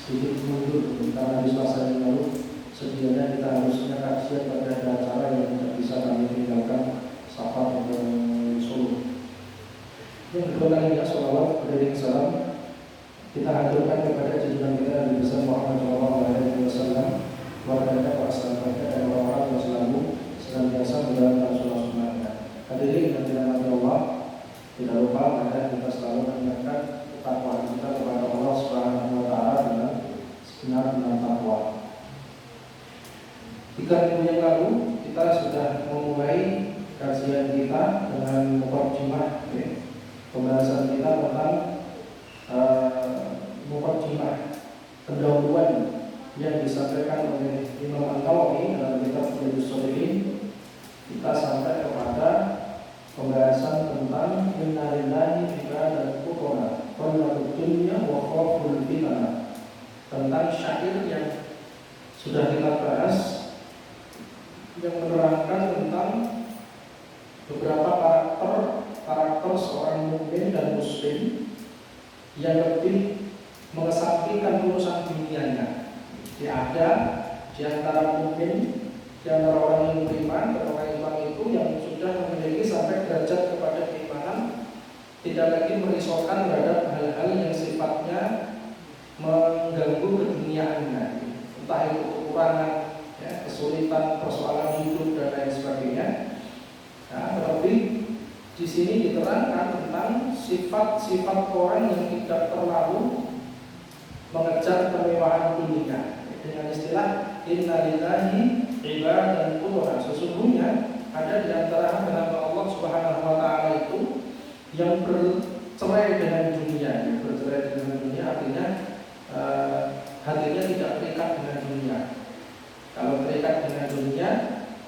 sedikit mundur karena di Selasa yang lalu sedianya kita harusnya kajian pada ada acara yang tidak bisa kami tinggalkan safar ke Solo. Yang kedua kalinya sholawat beriring salam kita haturkan kepada junjungan kita Nabi besar Muhammad SAW, keluarganya, para sahabatnya dan orang-orang yang selalu senantiasa menjalankan sunnah-sunnahnya. Hadirin yang dirahmati Allah, tidak lupa maka kita selalu mengingatkan ketakwaan kita kepada Allah Subhanahu wa taala dengan sebenar-benar takwa. 3 minggu yang lalu kita sudah memulai kajian kita dengan muqaddimah, pembahasan kita tentang muqaddimah, pendahuluan yang disampaikan oleh Imam An-Nawawi dalam kitab Riyadhus Shalihin. Kita sampai kepada pembahasan tentang inna lillahi ibadan fuqara qallatu dunya wa khawful fitnah, tentang syair yang sudah kita bahas yang menerangkan tentang beberapa karakter seorang mukmin dan muslim yang lebih mengesampingkan urusan dunianya. Ada di antara mukmin, di antara orang yang beriman atau orang iman itu yang sudah memiliki sampai derajat kepada keimanan, tidak lagi merisaukan terhadap hal-hal yang sifatnya mengganggu keduniaannya, entah itu kekurangan, kesulitan, persoalan hidup dan lain sebagainya. Nah, tetapi di sini diterangkan tentang sifat-sifat orang yang tidak terlalu mengejar kemewahan dunia. Dengan istilah inna lillahi ibadan fuqara, sesungguhnya ada di antara hamba Allah Subhanahu wa taala itu yang bercerai dengan dunia. Bercerai dengan dunia artinya hatinya tidak terikat dengan dunia. Kalau terikat dengan dunia,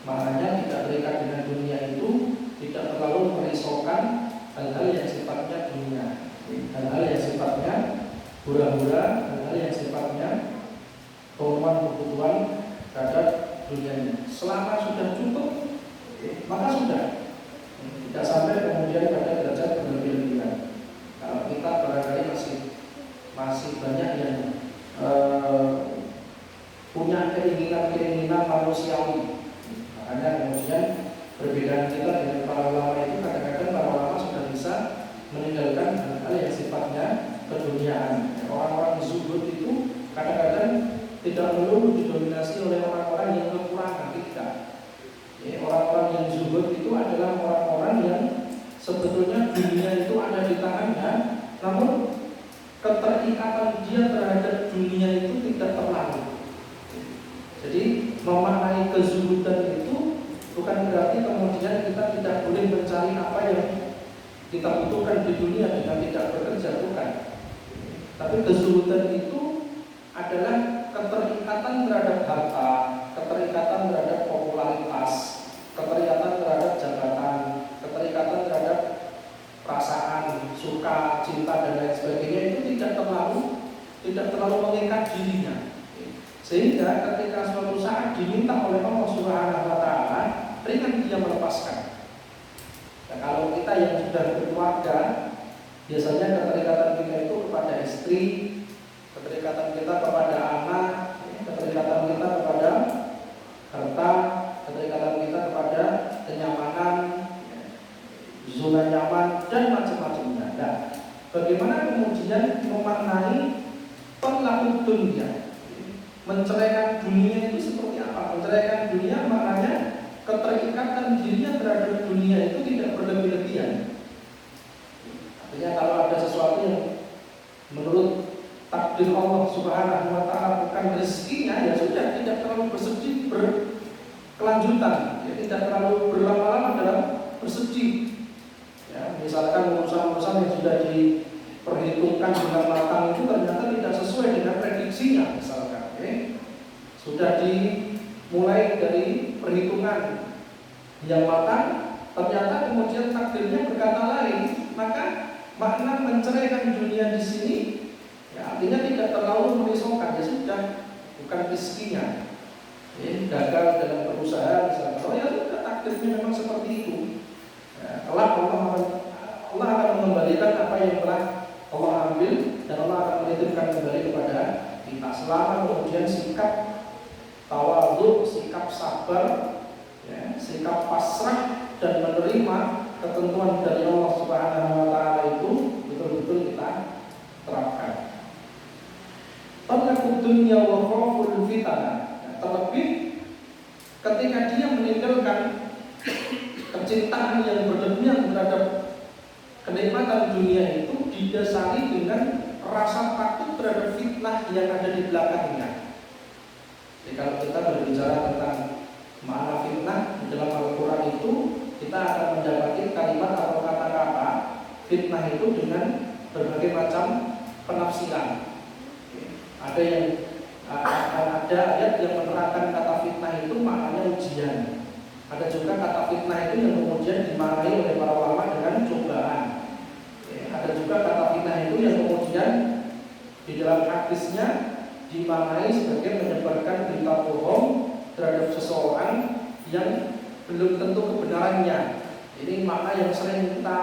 maknanya tidak terikat dengan dunia itu tidak terlalu merisaukan hal-hal yang sifatnya dunia, hal-hal yang sifatnya hura-hura, hal-hal yang sifatnya pemenuhan kebutuhan terhadap dunianya. Selama sudah cukup, maka sudah. Tidak sampai kemudian pada derajat berlebih-lebihan. Kalau kita barangkali masih banyak yang punya keinginan manusiawi. Makanya kemudian perbedaan kita dengan para ulama itu kadang-kadang para ulama sudah bisa meninggalkan hal-hal yang sifatnya keduniaan. Orang-orang zuhud itu kadang-kadang tidak melulu didominasi oleh orang-orang yang kekurangan, tidak. Orang-orang yang zuhud itu adalah orang-orang yang sebetulnya dunia itu ada di tangannya, namun keterikatan dia terhadap dunia itu tidak terlalu. Jadi memaknai kezuhudan itu bukan berarti kemudian kita tidak boleh mencari apa yang kita butuhkan di dunia dengan tidak bekerja, bukan. Tapi kezuhudan itu adalah keterikatan terhadap harta, keterikatan terhadap popularitas, keterikatan terhadap jabatan, keterikatan terhadap perasaan, suka, cinta dan lain sebagainya itu tidak terlalu mengikat dirinya. Sehingga ketika suatu saat diminta oleh Allah Subhanahu wa taala, ringan dia melepaskan. Nah, kalau kita yang sudah berkeluarga, biasanya keterikatan kita itu kepada istri, keterikatan kita kepada anak, keterikatan kita kepada harta, keterikatan kita kepada kenyamanan, zona nyaman dan macam-macamnya. Nah, bagaimana kemudian memaknai pelaku dunia? Menceraikan dunia itu seperti apa? Menceraikan dunia maknanya keterikatan dirinya terhadap dunia itu tidak berlebih-lebihan. Artinya kalau ada sesuatu yang menurut takdir Allah Subhanahu wa taala bukan rezekinya, ya sudah, tidak terlalu bersedih berkelanjutan, ya, tidak terlalu berlama-lama dalam bersedih. Ya, misalkan urusan-urusan yang sudah diperhitungkan dengan matang itu ternyata tidak sesuai dengan prediksinya, misalkan, sudah dimulai dari perhitungan yang matang, ternyata kemudian takdirnya berkata lain, maka makna menceraikan dunia di sini ya, artinya tidak terlalu merisaukan, ya sudah, bukan rezekinya. Gagal dalam berusaha misalnya, oh ya sudah, takdirnya memang seperti itu. Ya, Allah akan mengembalikan apa yang telah Allah ambil dan Allah akan menitipkan kembali kepada kita. selama kemudian sikap tawadhu, sikap sabar, ya, sikap pasrah dan menerima ketentuan dari Allah Subhanahu wa taala itu betul-betul kita terapkan. Talaqud dunya wa khawful fitnah. Terlebih ketika dia meninggalkan kecintaan yang berlebihan terhadap kenikmatan dunia itu didasari dengan rasa takut terhadap fitnah yang ada di belakangnya. Jadi kalau kita berbicara tentang makna fitnah di dalam Al-Quran itu, kita akan mendapati kalimat atau kata-kata fitnah itu dengan berbagai macam penafsiran. Ada yang ada ayat yang menerangkan kata fitnah itu maknanya ujian. Ada juga kata fitnah itu yang kemudian dimaknai oleh para ulama dengan cobaan. Ada juga kata fitnah itu yang kemudian di dalam hadisnya dimaknai sebagai menyebarkan berita bohong terhadap seseorang yang belum tentu kebenarannya. Ini makna yang sering kita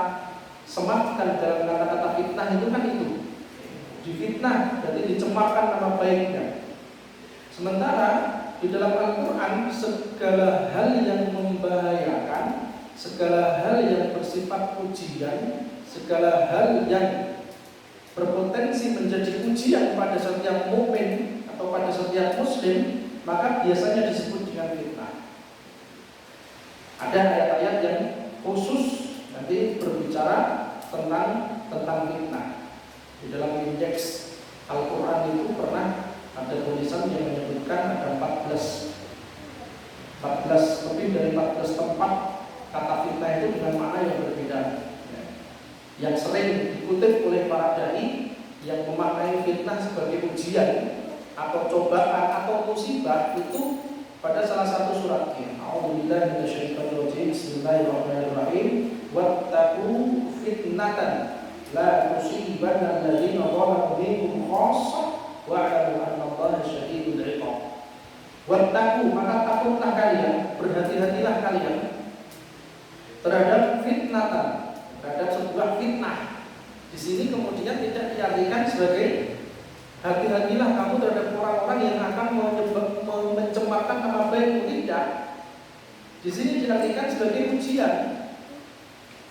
sematkan dalam kata-kata fitnah itu kan itu. Difitnah, jadi dicemarkan nama baiknya. Sementara di dalam Al-Quran segala hal yang membahayakan, segala hal yang bersifat ujian, segala hal yang berpotensi menjadi ujian pada setiap mukmin atau pada setiap muslim, maka biasanya disebut dengan fitnah. Ada ayat-ayat yang khusus nanti berbicara tentang fitnah. Di dalam indeks Al-Quran itu pernah ada tulisan yang menyebutkan ada 14 lebih dari 14 tempat kata fitnah itu dengan makna yang berbeda. Yang sering dikutip oleh para dai yang memaknai fitnah sebagai ujian atau cobaan atau musibah itu pada salah satu suratnya. A'udzubillahi minasyaitonirrajim. Bismillahirrahmanirrahim. Wattaqu fitnatan la tusibanna alladziina zalamu minkum khassah wa'lamu anna Allaha syadidul 'iqab. Wattaqu, maka takutlah kalian, berhati-hatilah kalian terhadap fitnatan, terhadap sebuah fitnah. Di sini kemudian tidak diartikan sebagai hati-hatilah kamu terhadap orang-orang yang akan mencemarkan nama baikmu, tidak. Di sini diartikan sebagai ujian,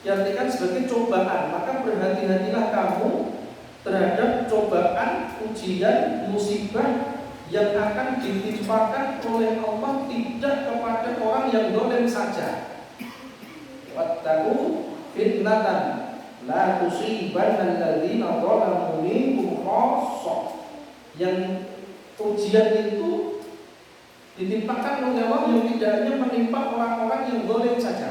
diartikan sebagai cobaan. Maka berhati-hatilah kamu terhadap cobaan, ujian, musibah yang akan ditimpakan oleh Allah tidak kepada orang yang zalim saja. Wattaqu fitnatan la tusibanna alladziina zalamu minkum khassah. Yang ujian itu ditimpakan oleh Allah yang tidak hanya menimpa orang-orang yang zalim saja.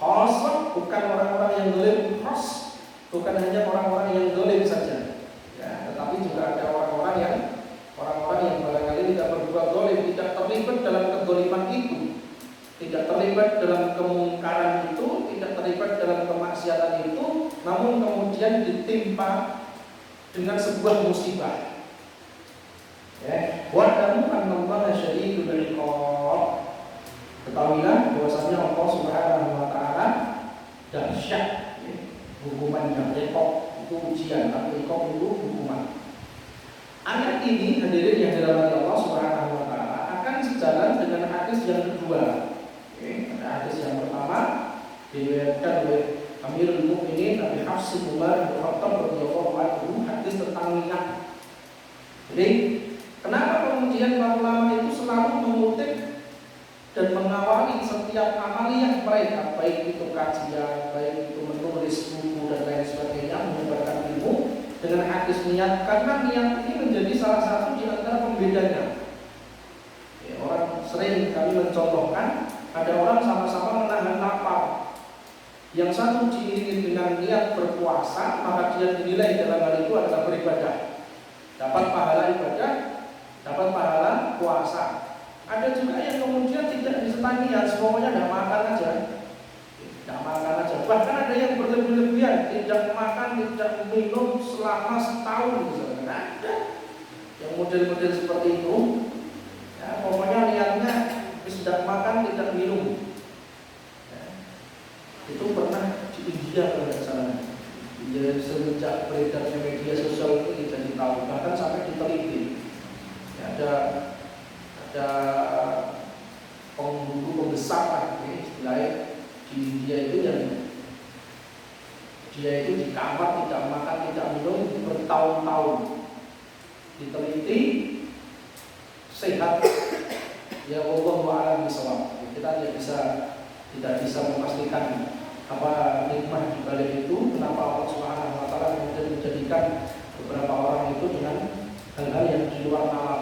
Khassah bukan orang-orang yang zalim khas, bukan hanya orang-orang yang zalim saja, ya, tetapi juga ada orang-orang yang barangkali tidak berbuat zalim, tidak terlibat dalam kedzaliman itu, tidak terlibat dalam kemungkaran itu, tidak terlibat dalam kemaksiatan itu, namun kemudian ditimpa dengan sebuah musibah. Ya, wa'lamu annallaha syadidul 'iqab. Ketahuilah bahwasanya Allah Subhanahu wa taala dahsyat, ya, hukuman yang iqab itu ujian, tapi iqab itu hukuman. Ayat ini hadirin yang dirahmati Allah Subhanahu wa taala akan sejalan dengan hadis yang kedua. Ada hadis yang pertama diriwayatkan oleh Amirul Mukminin Abi Hafs Umar bin Khattab radhiyallahu anhu, hadis tentang niat. Jadi kenapa kemudian para ulama itu selalu mengutip dan mengawali setiap amaliyah mereka, baik itu kajian, baik itu menulis buku dan lain sebagainya, menyebarkan ilmu dengan hadis niat, karena niat ini menjadi salah satu di antara pembedanya. Ya, orang sering kami mencontohkan, ada orang sama-sama menahan lapar. Yang satu diiringi dengan niat berpuasa, maka dia dinilai dalam hal itu adalah beribadah, dapat pahala ibadah, dapat pahala puasa. Ada juga yang kemudian tidak disertai niat, semuanya tidak makan aja. Bahkan ada yang berlebih-lebihan, tidak makan, tidak minum selama setahun misalnya. Ada yang model-model seperti itu. Ya, pokoknya niatnya tidak makan, tidak minum. Ya, itu pernah di India kalau tidak salah. Ya, semenjak beredarnya media sosial itu jadi tahu, bahkan sampai diteliti. Dia itu di kamar tidak makan, tidak minum bertahun-tahun, diteliti sehat. Ya Allah a'lam bishawab. Kita tidak bisa memastikan apa hikmah di balik itu, kenapa Allah Subhanahu wa taala kemudian menjadikan beberapa orang itu dengan hal-hal yang di luar nalar.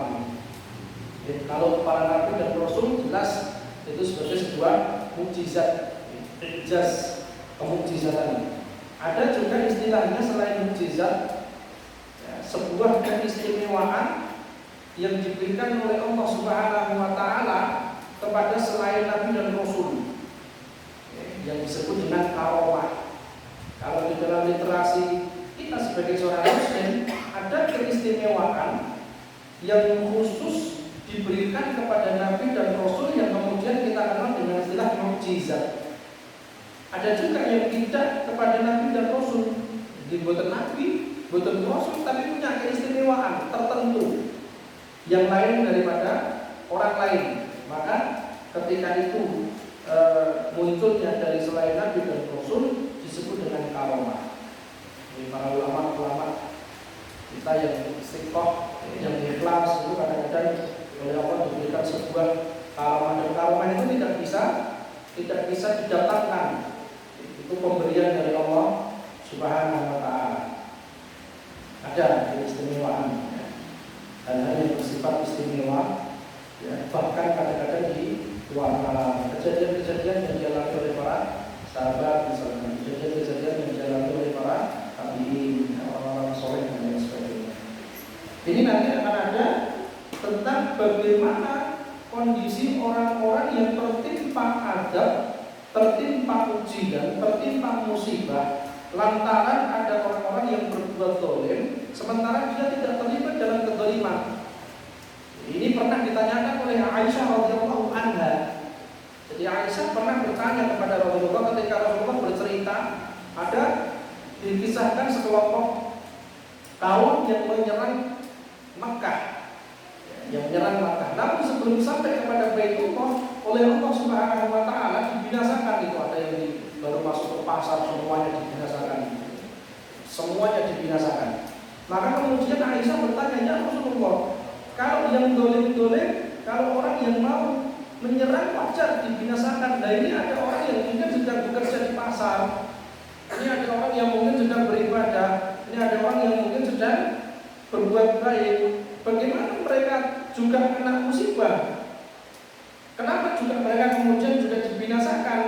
Kalau para nabi dan rasul jelas itu sebagai sebuah mukjizat, ijaz, kemukjizatan. Ada juga istilahnya selain mukjizat, ya, sebuah keistimewaan yang diberikan oleh Allah Subhanahu wa taala kepada selain nabi dan rasul, yang disebut dengan karomah. Kalau di dalam literasi kita sebagai seorang muslim, ada keistimewaan yang khusus diberikan kepada nabi dan rasul yang kemudian kita kenal dengan istilah mukjizat. Ada juga yang tidak kepada nabi dan rasul, bukan nabi, bukan rasul, tapi punya keistimewaan tertentu yang lain daripada orang lain. Maka ketika itu munculnya dari selain nabi dan rasul disebut dengan karomah. Ini para ulama kita yang istiqomah, yang ikhlas itu kadang-kadang oleh Allah diberikan sebuah karomah, dan karomah itu tidak bisa didatangkan. Itu pemberian dari Allah Subhanahu wa taala. Ada keistimewaan, hal-hal yang bersifat istimewa, ya, bahkan kadang-kadang di luar nalar. Kejadian-kejadian yang dialami oleh para sahabat, misalnya kejadian-kejadian yang dialami oleh para tabi'in, orang-orang soleh dan lain sebagainya. Ini nanti akan ada tentang bagaimana kondisi orang-orang yang tertimpa adab, tertimpa ujian, tertimpa musibah lantaran ada orang-orang yang berbuat zalim, sementara dia tidak terlibat dalam kezaliman. Ini pernah ditanyakan oleh Aisyah radhiyallahu anha. Jadi Aisyah pernah bertanya kepada Rasulullah ketika Rasulullah bercerita ada dikisahkan sekelompok kaum yang menyerang Makkah, Namun sebelum sampai kepada Baitullah, oleh Allah Subhanahu wa taala dibinasakan itu. Ada yang baru masuk ke pasar semuanya dibinasakan. Maka kemudian Aisyah bertanya, "Ya Rasulullah, kalau yang dolim-dolim, kalau orang yang mau menyerang wajar dibinasakan. Nah ini ada orang yang mungkin sedang bekerja di pasar, ini ada orang yang mungkin sedang beribadah, ini ada orang yang mungkin sedang berbuat baik. Bagaimana mereka juga kena musibah? Kenapa juga mereka kemudian juga dibinasakan?"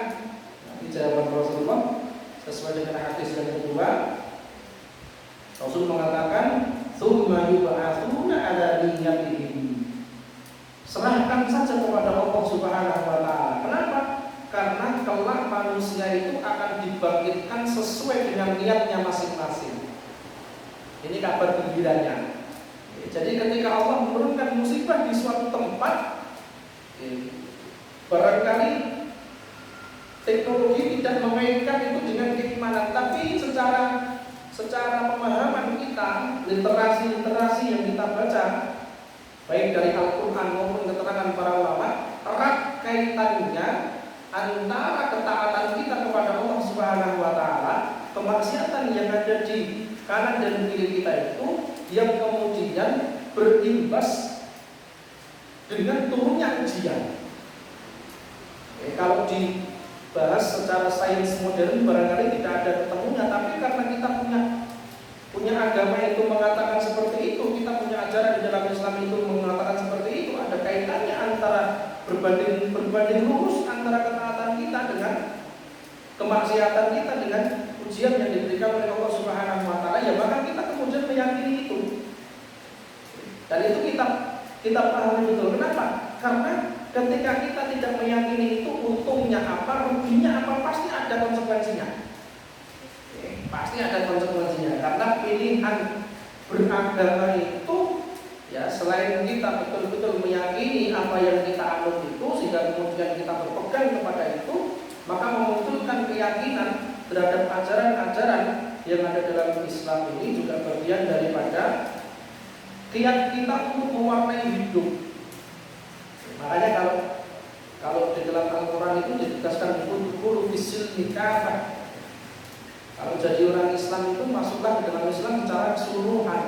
Ini jawaban Rasulullah sesuai dengan hadis yang kedua. Rasul mengatakan, "Tsumma yub'atsuna 'ala niyyatihim." Serahkan saja kepada Allah Subhanahu wa taala. Kenapa? Karena kelak manusia itu akan dibangkitkan sesuai dengan niatnya masing-masing. Ini kabar gembiranya. Jadi ketika Allah menurunkan musibah di suatu tempat, barangkali teknologi tidak mengaitkan itu dengan keimanan, tapi secara pemahaman kita, literasi yang kita baca, baik dari Al-Quran maupun keterangan para ulama, erat kaitannya antara ketaatan kita kepada Allah Subhanahu wa taala, kemaksiatan yang ada di kanan dan kiri kita itu yang kemudian berimbas dengan turunnya ujian. Kalau dibahas secara sains modern barangkali tidak ada ketemunya, tapi karena kita punya agama itu mengatakan seperti itu, kita punya ajaran di dalam Islam itu mengatakan seperti itu, ada kaitannya antara berbanding lurus antara ketaatan kita dengan kemaksiatan kita dengan ujian yang diberikan oleh Allah Subhanahu wa taala, ya maka kita kemudian meyakini itu. Dan itu kita pahami betul. Kenapa? Karena ketika kita tidak meyakini itu, untungnya apa, ruginya apa, pasti ada konsekuensinya. Pasti ada konsekuensinya. Karena pilihan beragama itu, ya selain kita betul-betul meyakini apa yang kita anut itu, sehingga kemudian kita berpegang kepada itu, maka memunculkan keyakinan terhadap ajaran-ajaran yang ada dalam Islam ini juga bagian daripada keyakinan kita untuk mewarnai hidup. Makanya kalau di dalam Al-Quran itu ditegaskan gulu fisil nikah, Kalau jadi orang Islam itu masuklah ke dalam Islam secara keseluruhan.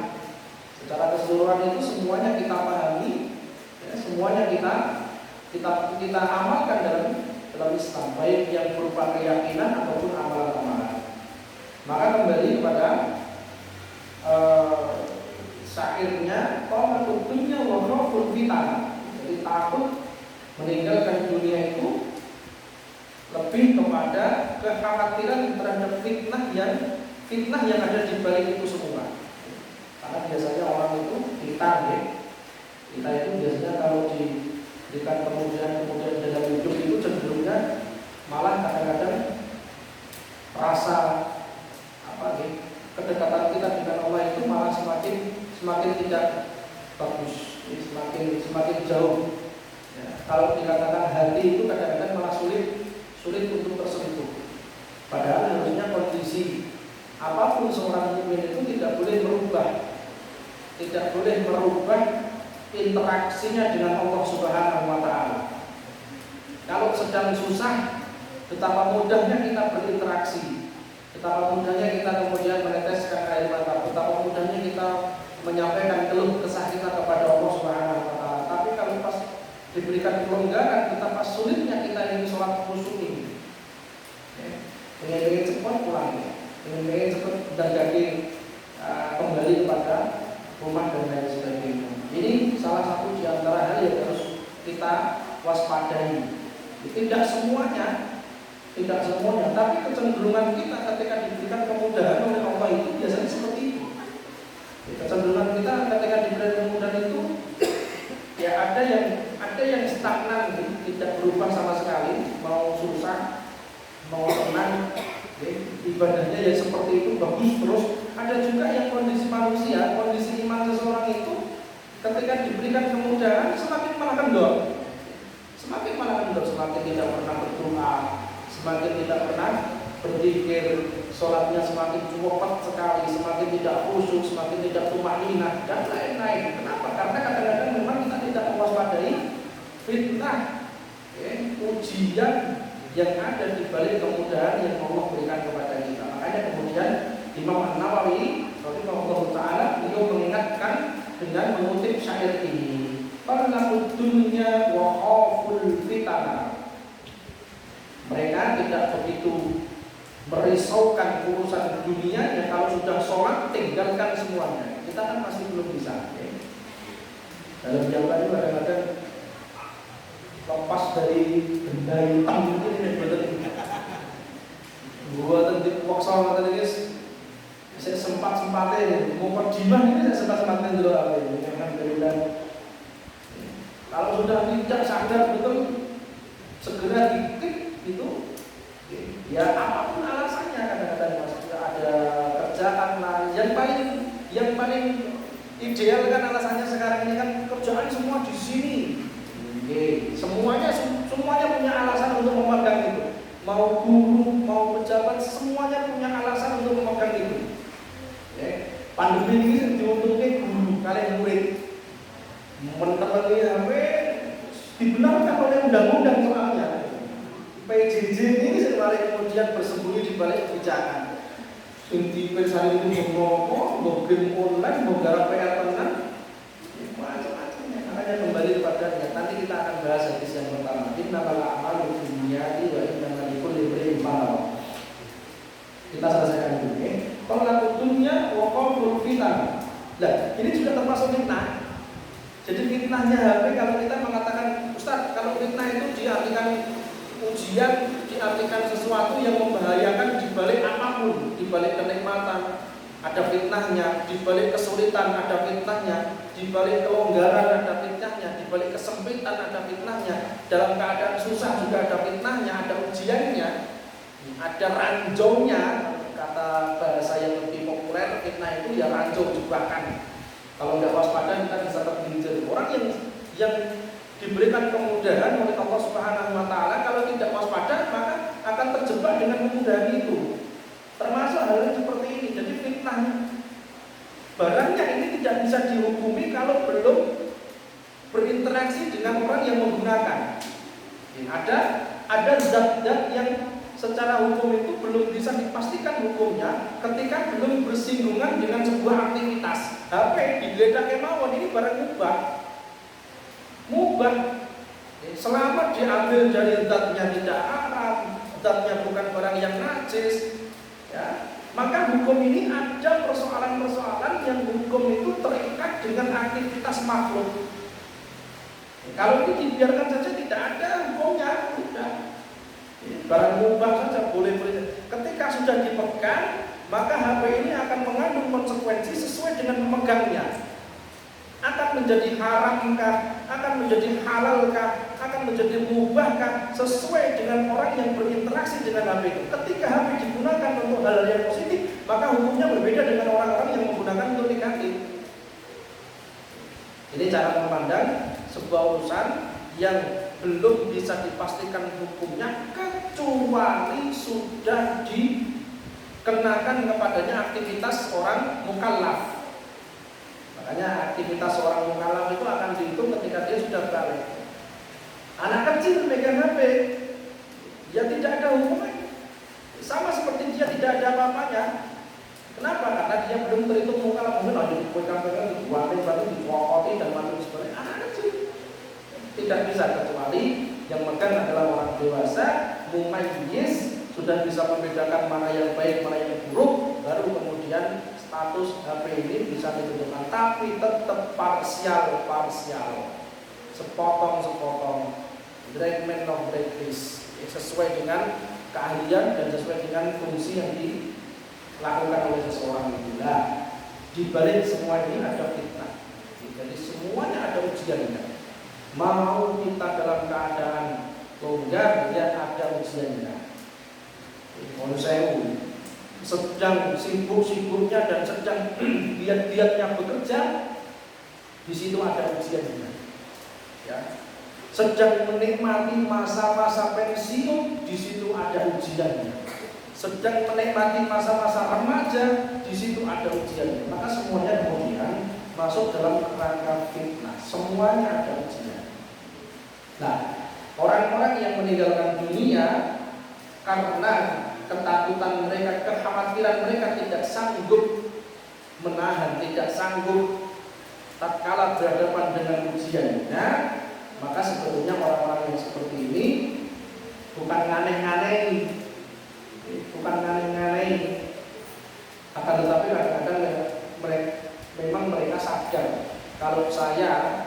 Secara keseluruhan itu semuanya kita pahami, ya, semuanya kita amalkan dalam Islam, baik yang berupa keyakinan ataupun amalan-amalan. Maka kembali kepada syairnya, qamatud dunya wa khawful fitan. Jadi takut meninggalkan dunia itu lebih kepada kekhawatiran terhadap fitnah yang ada di balik itu semua. Karena biasanya orang itu kita itu biasanya kalau diberikan kemudian dalam hidup itu cenderungnya malah kadang-kadang rasa kedekatan kita dengan Allah itu malah semakin tidak bagus, semakin jauh. Ya, kalau dikatakan hati itu kadang-kadang malah sulit untuk tersentuh. Padahal harusnya kondisi apapun seorang mukmin itu tidak boleh merubah interaksinya dengan Allah Subhanahu wa taala. Kalau sedang susah, betapa mudahnya kita berinteraksi, betapa mudahnya kita kemudian meneteskan air mata, betapa mudahnya kita menyampaikan keluh kesah kita kepada Allah Subhanahu wa taala. Tapi kalau pas diberikan kelonggaran, betapa sulitnya kita ini sholat khusyuk ini. Pengen cepat pulang, pengen cepat dan kembali kepada rumah dan lain sebagainya. Ini salah satu di antara hal yang harus kita waspadai. Tidak semuanya, tapi kecenderungan kita ketika diberikan kemudahan oleh Allah itu biasanya seperti itu. Kecenderungan kita ketika diberikan kemudahan itu, ya ada yang stagnan, tidak berubah sama sekali, mau susah, mau tenang, ibadahnya ya seperti itu bagus terus. Ada juga yang kondisi manusia, kondisi iman seseorang itu ketika diberikan kemudahan semakin malah kendor, semakin tidak pernah berdoa, semakin tidak pernah berzikir, sholatnya semakin cepat sekali, semakin tidak khusyuk, semakin tidak tumaninah dan lain-lain. Kenapa? Karena kadang-kadang memang kita tidak mewaspadai fitnah, ujian yang ada di balik kemudahan yang Allah berikan kepada kita. Makanya kemudian Imam An-Nawawi rahimahullah taala beliau mengingatkan dengan mengutip syair ini, "Qarnaqud dunya wa khawful fitana." Mereka tidak begitu merisaukan urusan dunia, ya kalau sudah sholat tinggalkan semuanya. Kita kan masih belum bisa. Dalam yang lain kadang-kadang lepas dari benda hitam ini betul. Gua tadi workshop tadi guys, saya sempat-sempatnya mau perjiman ini saya sempat-sempatnya dulu apa ini alhamdulillah. Kalau sudah tidak sadar betul segera dikit itu, ya apapun alasannya kadang-kadang ada kerjaan lah yang paling ideal kan alasannya sekarang ini kan kerjaan semua di sini. Semuanya punya alasan untuk memegang itu. Mau guru, mau pejabat, semuanya punya alasan untuk memegang itu. Pandemi ini diuntungkan guru, kalian murid. Menterani HP dibenarkan oleh undang-undang soalnya. PJJ ini sebenarnya kemudian bersembunyi di balik kebijakan. Inti pesan itu ngomong, game online, garap PR tenang, macam-macamnya. Makanya kembali kepada nanti kita akan bahas hadis yang pertama. Innamal a'malu binniyati wa innamal likulli imri'in ma nawa. Kita selesaikan dulu. Qarnaqud dunya wa khawful fitan. Nah, ini juga termasuk fitnah. Jadi fitnahnya HP kalau kita mengatakan, Ustaz, kalau fitnah itu diartikan ujian, diartikan sesuatu yang membahayakan di balik apapun, di balik kenikmatan ada fitnahnya, di balik kesulitan ada fitnahnya, di balik kelonggaran ada fitnahnya, di balik kesempitan ada fitnahnya, dalam keadaan susah juga ada fitnahnya, ada ujiannya, ada ranjaunya. Kata bahasa yang lebih populer, fitnah itu ya ranjau jebakan. Kalau tidak waspada kita bisa tergelincir. Orang yang diberikan kemudahan oleh Allah Subhanahu wa taala, kalau tidak waspada maka akan terjebak dengan kemudahan itu. Termasuk hal yang seperti ini. Jadi fitnahnya barangnya ini tidak bisa dihukumi kalau belum berinteraksi dengan orang yang menggunakan. Ada zat-zat yang secara hukum itu belum bisa dipastikan hukumnya ketika belum bersinggungan dengan sebuah aktivitas. HP digeledah kemauan ini barang mubah. Selama diambil dari zatnya tidak haram, zatnya bukan barang yang najis, ya, maka hukum ini ada persoalan-persoalan yang hukum itu terikat dengan aktivitas makhluk. Kalau ini dibiarkan saja tidak ada hukumnya, sudah. Barang mubah saja boleh-boleh. Ketika sudah dipegang, maka HP ini akan mengandung konsekuensi sesuai dengan pemegangnya. Akan menjadi haramkah, akan menjadi halalkah, akan menjadi mubahkah sesuai dengan orang yang berinteraksi dengan HP itu. Ketika HP digunakan untuk hal-hal yang positif, maka hukumnya berbeda dengan orang-orang yang menggunakan untuk negatif. Ini cara memandang sebuah urusan yang belum bisa dipastikan hukumnya kecuali sudah dikenakan kepadanya aktivitas orang mukallaf. Makanya aktivitas seorang mukallaf itu akan dihitung ketika dia sudah balik. Anak kecil megang HP, ya tidak ada hukumnya. Sama seperti dia tidak ada apa-apanya. Kenapa? Karena dia belum terhitung mukallaf. Mungkin ada dipegang-pegang, dibuatin, dicokoti dan macam sebagainya. Anak kecil tidak bisa, kecuali yang megang adalah orang dewasa, mumayyiz, sudah bisa membedakan mana yang baik, mana yang buruk, baru kemudian status HP ini bisa ditentukan, tapi tetap parsial, sepotong, dragman of dragfish, sesuai dengan keahlian dan sesuai dengan fungsi yang dilakukan oleh seseorang itu. Di balik semua ini ada fitnah, jadi semuanya ada ujiannya. Mau kita dalam keadaan longgar, ya ada ujiannya. Konsewu sedang sibuk-sibuknya dan sedang giat-giatnya bekerja, di situ ada ujiannya. Ya. Sedang menikmati masa-masa pensiun, di situ ada ujiannya. Sedang menikmati masa-masa remaja, di situ ada ujiannya. Maka semuanya kemudian masuk dalam kerangka fitnah. Semuanya ada ujian. Nah, orang-orang yang meninggalkan dunia karena ketakutan mereka, kekhawatiran mereka tidak sanggup menahan, tidak sanggup tatkala berhadapan dengan ujiannya, maka sebetulnya orang-orang yang seperti ini bukan aneh-aneh, akan tetapi kadang-kadang memang mereka sadar kalau saya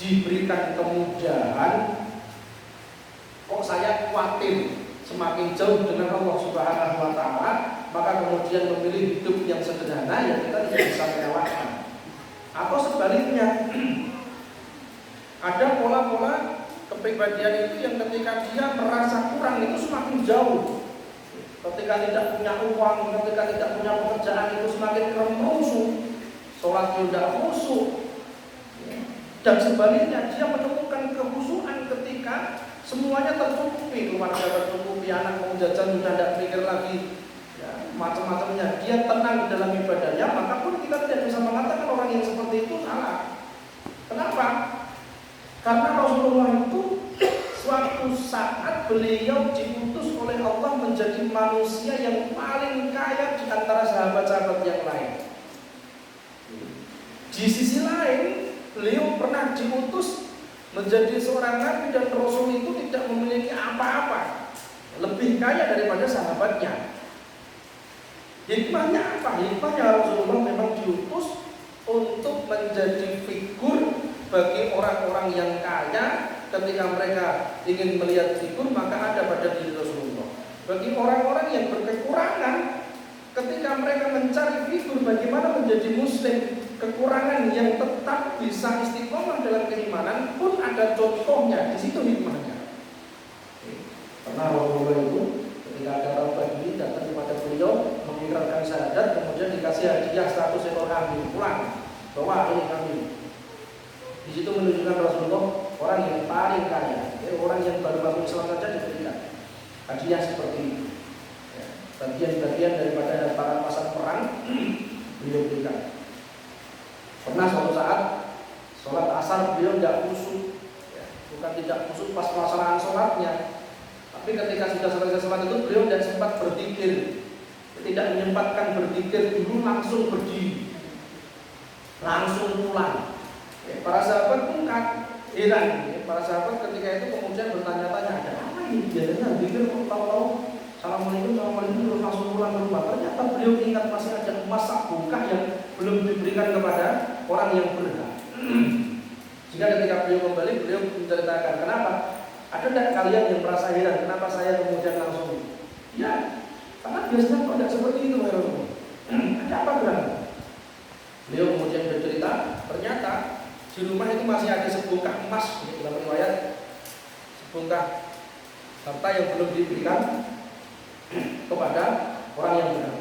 diberikan kemudahan, kok saya khawatir semakin jauh dengan Allah Subhanahu wa Ta'ala, maka kemudian memilih hidup yang sederhana yang kita tidak bisa melewatkan. Atau sebaliknya, ada pola-pola kepribadian itu yang ketika dia merasa kurang itu semakin jauh. Ketika tidak punya uang, ketika tidak punya pekerjaan itu semakin kerusuh, sholatnya tidak khusyuk. Dan sebaliknya, dia menemukan kehusuan ketika semuanya tercukupi, keluarga tercukupi, anak mau jajan sudah tidak pikir lagi, ya, macam-macamnya. Dia tenang dalam ibadahnya, maka pun kita tidak bisa mengatakan orang yang seperti itu salah. Kenapa? Karena Rasulullah itu suatu saat beliau diutus oleh Allah menjadi manusia yang paling kaya di antara sahabat-sahabat yang lain. Di sisi lain, beliau pernah diutus menjadi seorang nabi dan rasul itu tidak memiliki apa-apa, lebih kaya daripada sahabatnya. Hikmahnya apa? Hikmahnya Rasulullah memang diutus untuk menjadi figur bagi orang-orang yang kaya. Ketika mereka ingin melihat figur, maka ada pada diri Rasulullah. Bagi orang-orang yang berkekurangan, ketika mereka mencari figur bagaimana menjadi muslim, kekurangan yang tetap bisa istiqomah dalam keimanan pun ada contohnya. Di situ hikmahnya. Pernah Rasulullah itu ketika ada orang Badui datang kepada beliau mengikrarkan syahadat, kemudian dikasih hadiah 100 ekor kambing, pulang bawa ini kambing. Di situ menunjukkan Rasulullah orang yang paling kaya, orang yang baru masuk Islam saja diberikan hadiah seperti itu. Bagian-bagian daripada para pasang perang beliau berikan. Pernah suatu saat sholat asar beliau tidak khusyuk, bukan tidak khusyuk pas pelaksanaan sholatnya, Tapi ketika sudah selesai sholat itu beliau tidak sempat berpikir, tidak menyempatkan berpikir dulu, langsung berdiri, langsung pulang. Para sahabat pun heran. Para sahabat ketika itu kemudian bertanya-tanya, ada apa ini? Biasanya pikir tahu-tahu Assalamualaikum terus langsung pulang ke rumah. Ternyata beliau ingat masih ada masak buka yang belum diberikan kepada orang yang berhak. Sehingga ketika beliau kembali, beliau menceritakan, kenapa? Ada tidak kalian yang merasa heran kenapa saya kemudian langsung? Ya, karena biasanya kok tidak seperti itu, ada apa berarti? Beliau kemudian bercerita, ternyata di rumah itu masih ada sebongkah emas, dalam riwayat sebongkah harta yang belum diberikan kepada orang yang benar.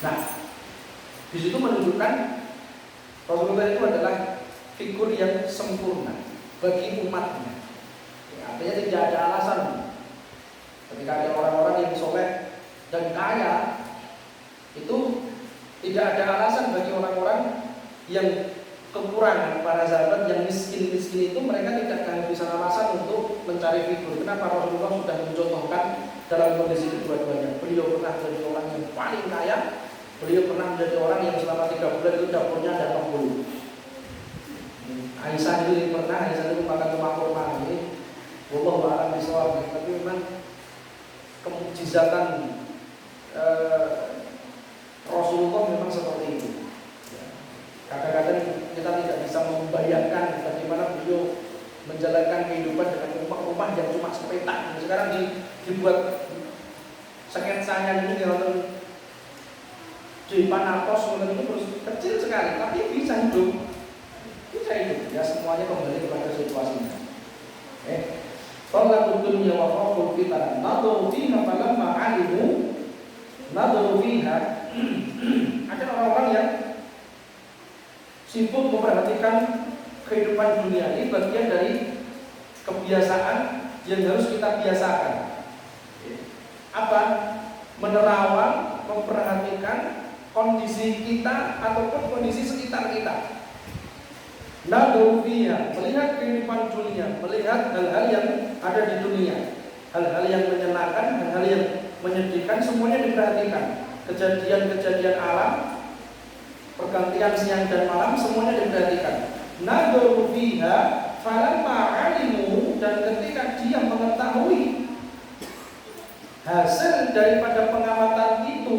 Nah, di situ menunjukkan Rasulullah itu adalah figur yang sempurna bagi umatnya. Artinya tidak ada alasan ketika ada orang-orang yang soleh dan kaya, itu tidak ada alasan bagi orang-orang yang kekurangan. Para sahabat yang miskin-miskin itu mereka tidak akan bisa alasan untuk mencari figur. Kenapa? Rasulullah sudah mencontohkan dalam kondisi kedua-duanya. Beliau pernah menjadi orang yang paling kaya, beliau pernah menjadi orang yang selama 3 bulan itu dapurnya ada penghulu. Aisyah itu pernah, Aisyah itu makan rumah kurma ini, wallahu a'lam bishawab. Tapi memang kemujizatan Rasulullah memang seperti itu. Kadang-kadang kita tidak bisa membayangkan bagaimana beliau menjalankan kehidupan dengan rumah-rumah yang cuma sepetak. Sekarang dibuat sketsanya ini di Panatos itu terus kecil sekali, tapi bisa hidup. Ya, semuanya kembali kepada situasinya. Talaqud dunya wa khawful fitan nadharu fiha falamma 'alimu nadharu fiha. Ada orang-orang yang sibuk memperhatikan kehidupan dunia. Ini bagian dari kebiasaan yang harus kita biasakan. Apa? Menerawang, memperhatikan kondisi kita ataupun kondisi sekitar kita. Nadufiyah, melihat kehidupan dunia, melihat hal-hal yang ada di dunia, hal-hal yang menyenangkan, hal-hal yang menyedihkan, semuanya diperhatikan. Kejadian-kejadian alam, pergantian siang dan malam, semuanya diperhatikan. Nadufiyah, falamma 'alimu, dan ketika dia mengetahui hasil daripada pengamatan itu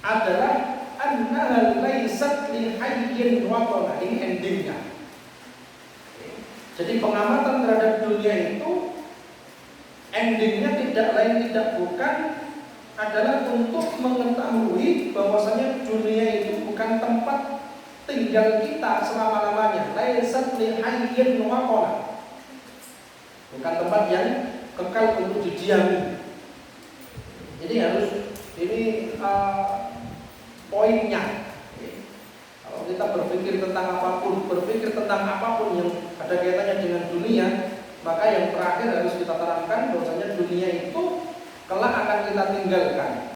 adalah annaha laysat li hayyin watana. Ini endingnya. Jadi pengamatan terhadap dunia itu endingnya tidak lain tidak bukan adalah untuk mengetahui bahwasanya dunia itu bukan tempat tinggal kita selama-lamanya. Laysat li hayyin watana. Bukan tempat yang kekal untuk didiami. Jadi harus ini poinnya. Kalau kita berpikir tentang apapun yang ada kaitannya dengan dunia, maka yang terakhir harus kita terangkan bahwasanya dunia itu kelak akan kita tinggalkan.